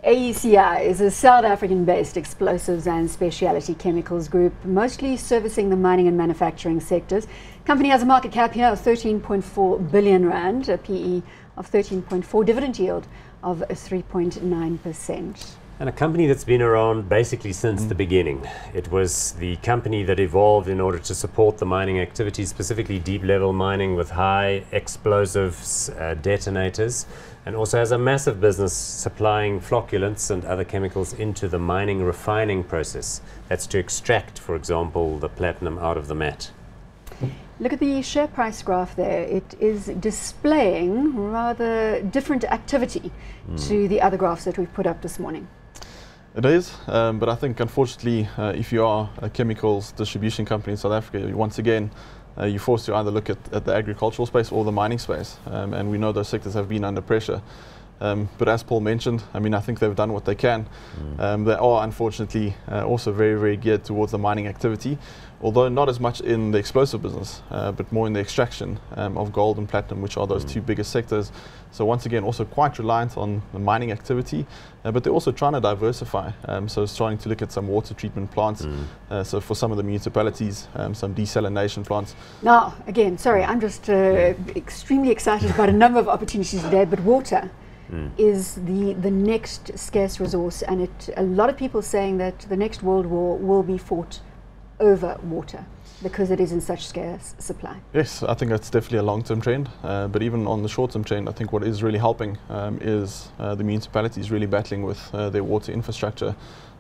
AECI is a South African-based explosives and specialty chemicals group, mostly servicing the mining and manufacturing sectors. Company has a market cap here of 13.4 billion rand, a PE of 13.4, dividend yield of 3.9%. And a company that's been around basically since the beginning. It was the company that evolved in order to support the mining activities, specifically deep level mining with high explosives, detonators, and also has a massive business supplying flocculants and other chemicals into the mining refining process. That's to extract, for example, the platinum out of the matte. Look at the share price graph there. It is displaying rather different activity to the other graphs that we've put up this morning. It is, but I think unfortunately if you are a chemicals distribution company in South Africa, once again you're forced to either look at the agricultural space or the mining space, and we know those sectors have been under pressure. But as Paul mentioned, I mean, I think they've done what they can. They are unfortunately also very, very geared towards the mining activity, although not as much in the explosive business, but more in the extraction of gold and platinum, which are those two biggest sectors. So once again, also quite reliant on the mining activity, but they're also trying to diversify. So starting to look at some water treatment plants, so for some of the municipalities, some desalination plants. Now, again, sorry, I'm just extremely excited about a number of opportunities today, but water is the next scarce resource, and a lot of people saying that the next world war will be fought over water because it is in such scarce supply. Yes, I think that's definitely a long-term trend, but even on the short-term trend, I think what is really helping is the municipalities really battling with their water infrastructure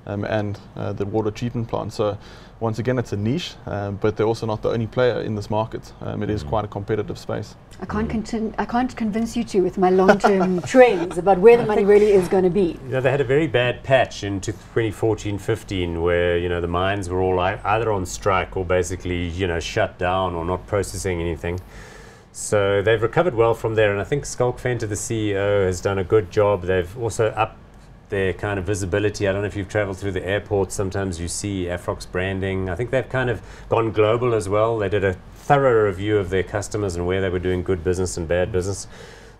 and the water treatment plant. So once again, it's a niche, but they're also not the only player in this market. It is quite a competitive space. I can't convince you two with my long-term trends about where the money really is going to be. You know, they had a very bad patch in 2014-15 where, you know, the mines were all either on strike or basically, you know, shut down or not processing anything. So they've recovered well from there, and I think Skulk Venter, the CEO, has done a good job. They've also upped their kind of visibility. I don't know if you've traveled through the airport, sometimes you see Afrox branding. I think they've kind of gone global as well. They did a thorough review of their customers and where they were doing good business and bad business.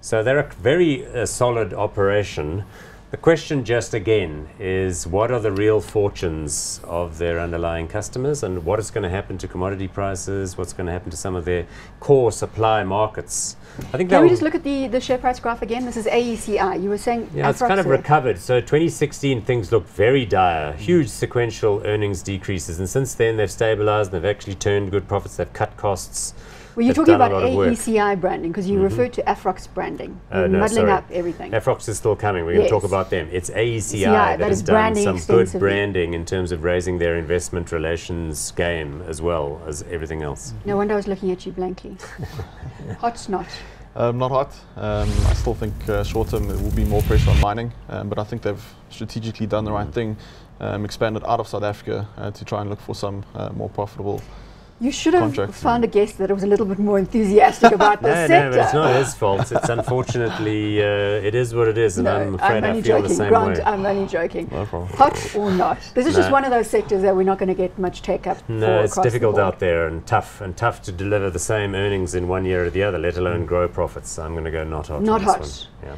So they're a very solid operation. The question just again is, what are the real fortunes of their underlying customers, and what is going to happen to commodity prices? What's going to happen to some of their core supply markets? I think can we just look at the share price graph again? This is AECI. You were saying yeah, it's kind of recovered. So 2016 things looked very dire, huge sequential earnings decreases, and since then they've stabilized and they've actually turned good profits. They've cut costs. Well, you're talking about AECI branding because you referred to Afrox branding. No, muddling up everything. Afrox is still coming. We're going to talk about them. It's AECI that has done some good branding in terms of raising their investment relations game as well as everything else. No wonder I was looking at you blankly. Hot, not? Not hot. I still think short term there will be more pressure on mining, but I think they've strategically done the right thing, expanded out of South Africa to try and look for some more profitable. You should have found a guest that was a little bit more enthusiastic about this sector. No, it's not his fault. It's unfortunately, it is what it is, and I'm afraid I feel the same way. I'm only joking. No problem. Hot or not. This is just one of those sectors that we're not going to get much take-up for. No, it's difficult out there and tough to deliver the same earnings in one year or the other, let alone grow profits. I'm going to go not hot. Not hot. Yeah.